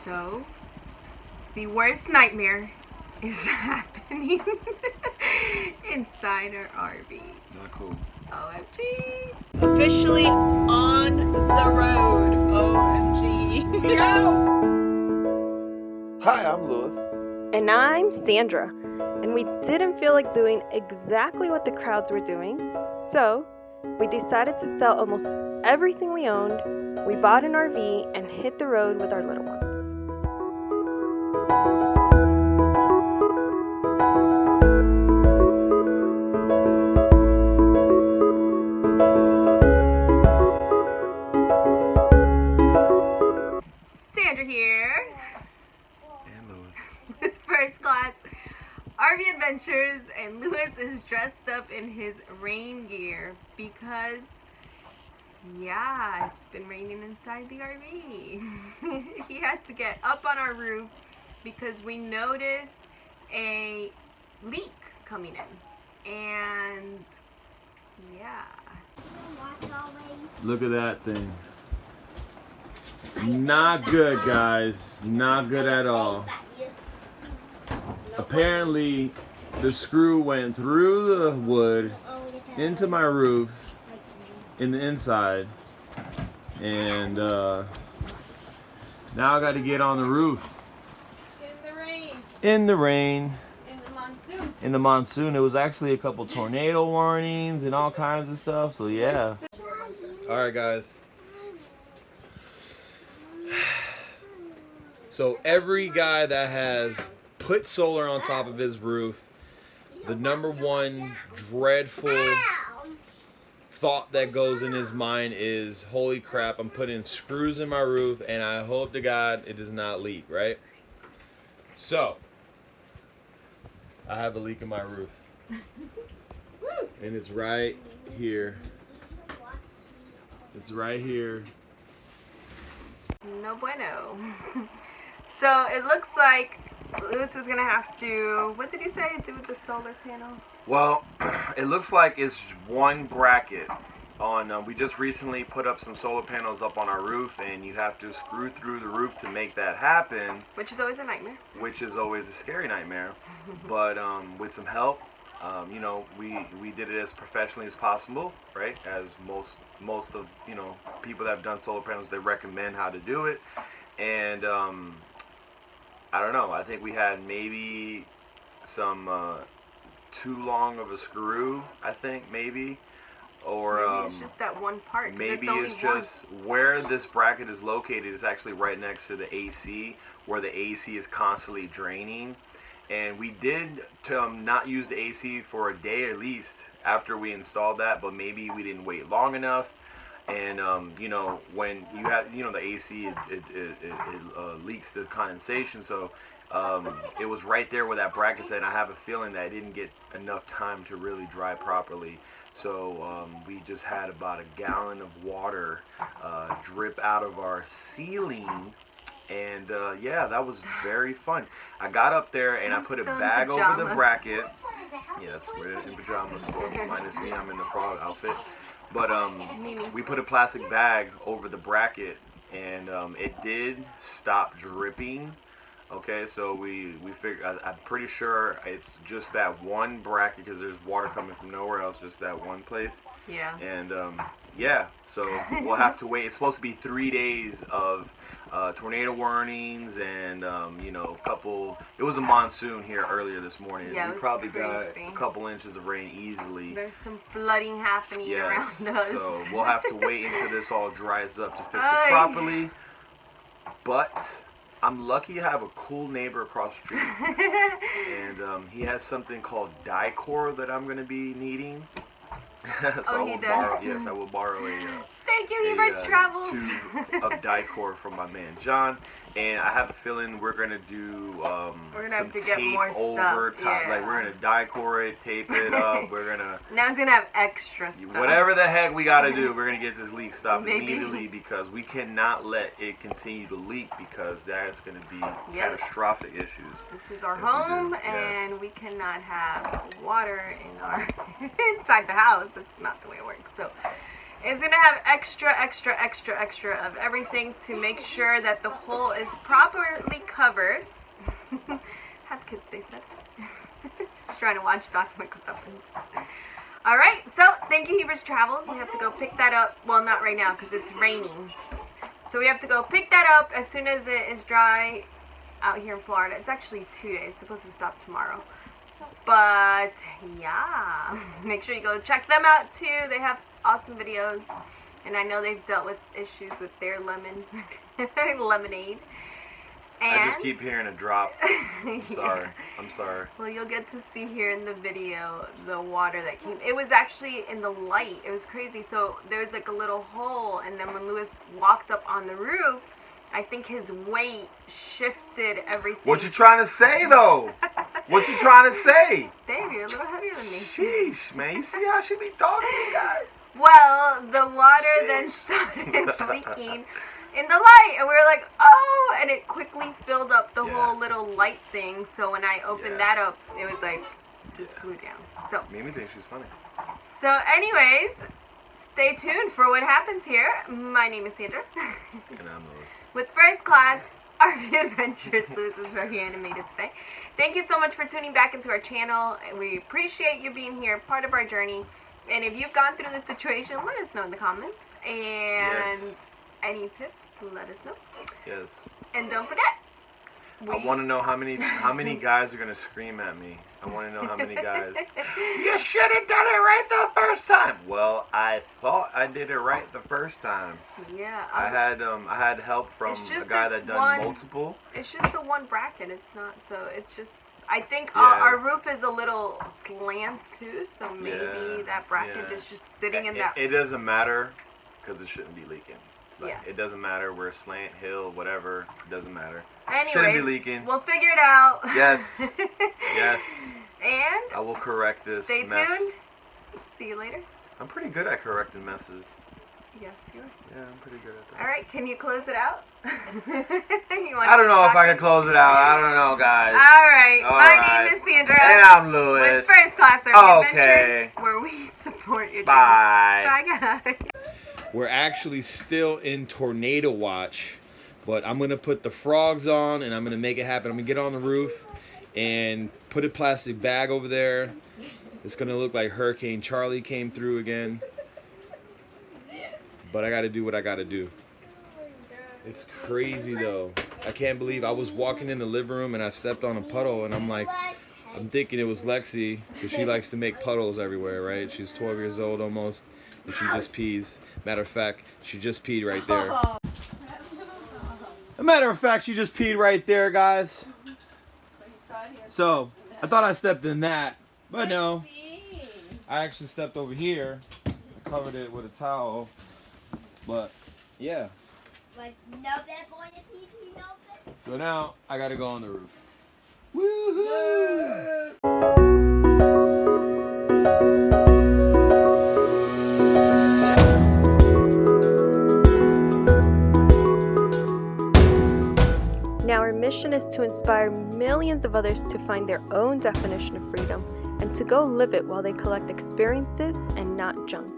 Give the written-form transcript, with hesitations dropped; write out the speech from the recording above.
So, the worst nightmare is happening inside our RV. Not cool. OMG. Officially on the road. OMG. Hi, I'm Lewis. And I'm Sandra. And we didn't feel like doing exactly what the crowds were doing, so we decided to sell almost everything we owned. We bought an RV and hit the road with our little ones. Sandra here. And Lewis. With First Class RV Adventures, and Lewis is dressed up in his rain gear because, yeah, it's been raining inside the RV. He had to get up on our roof because we noticed a leak coming in, and yeah. Look at that thing. Not good, guys. Not good at all. Apparently, the screw went through the wood into my roof in the inside, and now I got to get on the roof. In the rain. In the rain. In the monsoon. In the monsoon. It was actually a couple tornado warnings and all kinds of stuff. So yeah. All right, guys. So every guy that has put solar on top of his roof, the number one dreadful thought that goes in his mind is, holy crap, I'm putting screws in my roof and I hope to God it does not leak, right? So, I have a leak in my roof. And it's right here. It's right here. No bueno. So it looks like Lewis is gonna have to, what did you say, do with the solar panel? Well, it looks like it's one bracket on, we just recently put up some solar panels up on our roof, and you have to screw through the roof to make that happen. Which is always a nightmare. Which is always a scary nightmare. But with some help, you know, we did it as professionally as possible, right? As most of, you know, people that have done solar panels, they recommend how to do it. And I don't know, I think we had maybe some too long of a screw, I think, maybe. Or maybe it's just that one part. Maybe it's just where this bracket is located is actually right next to the AC, where the AC is constantly draining. And we did not use the AC for a day at least after we installed that, but maybe we didn't wait long enough. And you know, when you have, you know, the AC, it leaks the condensation, so it was right there where that bracket's at, and I have a feeling that it didn't get enough time to really dry properly. So we just had about a gallon of water drip out of our ceiling. And yeah, that was very fun. I got up there and I put a bag over the bracket. Yes, we're in pajamas. Minus me, I'm in the frog outfit. But we put a plastic bag over the bracket, and it did stop dripping. Okay, so we figured, I'm pretty sure it's just that one bracket, because there's water coming from nowhere else, just that one place. Yeah. And yeah, so we'll have to wait. It's supposed to be 3 days of tornado warnings, and you know, it was a monsoon here earlier this morning. Yeah, we probably got a couple inches of rain easily. There's some flooding happening around us. So we'll have to wait until this all dries up to fix it properly. But I'm lucky I have a cool neighbor across the street. And he has something called Dicor that I'm going to be needing. So he does? Yes, I will borrow a thank you, he writes travels. tube of Dicor from my man John. And I have a feeling we're gonna do we're gonna some have to tape get more over stuff. top. Yeah. Like we're gonna Dicor it, tape it up. We're gonna now it's gonna have extra stuff. Whatever the heck we gotta do, we're gonna get this leak stopped immediately, because we cannot let it continue to leak, because that's gonna be catastrophic issues. This is our home, and we cannot have water in our inside the house. That's not the way it works. So It's gonna have extra of everything to make sure that the hole is properly covered. Have kids stay said. Just trying to watch Doc McStuffins. Alright, so thank you Heber's Travels. We have to go pick that up. Well, not right now because it's raining. So we have to go pick that up as soon as it is dry out here in Florida. It's actually 2 days. It's supposed to stop tomorrow. But yeah, make sure you go check them out too. They have awesome videos. And I know they've dealt with issues with their lemonade. And I just keep hearing a drop. I'm sorry. I'm sorry. Well, you'll get to see here in the video the water that came. It was actually in the light. It was crazy. So there was like a little hole, and then when Lewis walked up on the roof, I think his weight shifted everything. What you trying to say though? What you trying to say? Baby, you're a little heavier than me. Sheesh, man. You see how she be talking to you guys? Well, the water then started leaking in the light, and we were like, oh, and it quickly filled up the whole little light thing. So when I opened that up, it was like just flew down. So Mimi thinks she's funny. So anyways, stay tuned for what happens here. My name is Sandra. And I'm Lewis. With First Class RV Adventures. Lewis is very animated today. Thank you so much for tuning back into our channel. We appreciate you being here, part of our journey. And if you've gone through this situation, let us know in the comments. And any tips, let us know. Yes. And don't forget, I want to know how many guys are gonna scream at me. I want to know how many guys. You should have done it right the first time. Well, I thought I did it right the first time. Yeah. I had help from a guy that done multiple. It's just the one bracket. It's not. So it's just. I think our roof is a little slant too. So maybe that bracket is just sitting in that. It doesn't matter because it shouldn't be leaking. Like, yeah. It doesn't matter. We're slant, hill, whatever. It doesn't matter. Anyways, shouldn't be leaking. We'll figure it out. Yes. Yes. And I will correct this stay mess. tuned. See you later. I'm pretty good at correcting messes. Yes, you are. Yeah, I'm pretty good at that. All right, can you close it out? I don't know if I can close it out. I don't know, guys. All right. My name is Sandra. And I'm Lewis. With First Class RV Adventures, where we support your dreams. Bye. Bye, guys. We're actually still in tornado watch, but I'm going to put the frogs on and I'm going to make it happen. I'm going to get on the roof and put a plastic bag over there. It's going to look like Hurricane Charlie came through again. But I got to do what I got to do. It's crazy though. I can't believe I was walking in the living room and I stepped on a puddle and I'm thinking it was Lexi because she likes to make puddles everywhere, right? She's 12 years old almost. And she just pees. Matter of fact, she just peed right there. A matter of fact, she just peed right there, guys. So, I thought I stepped in that, but no. I actually stepped over here. I covered it with a towel. But, yeah. So now, I gotta go on the roof. Woohoo! Now our mission is to inspire millions of others to find their own definition of freedom and to go live it while they collect experiences and not junk.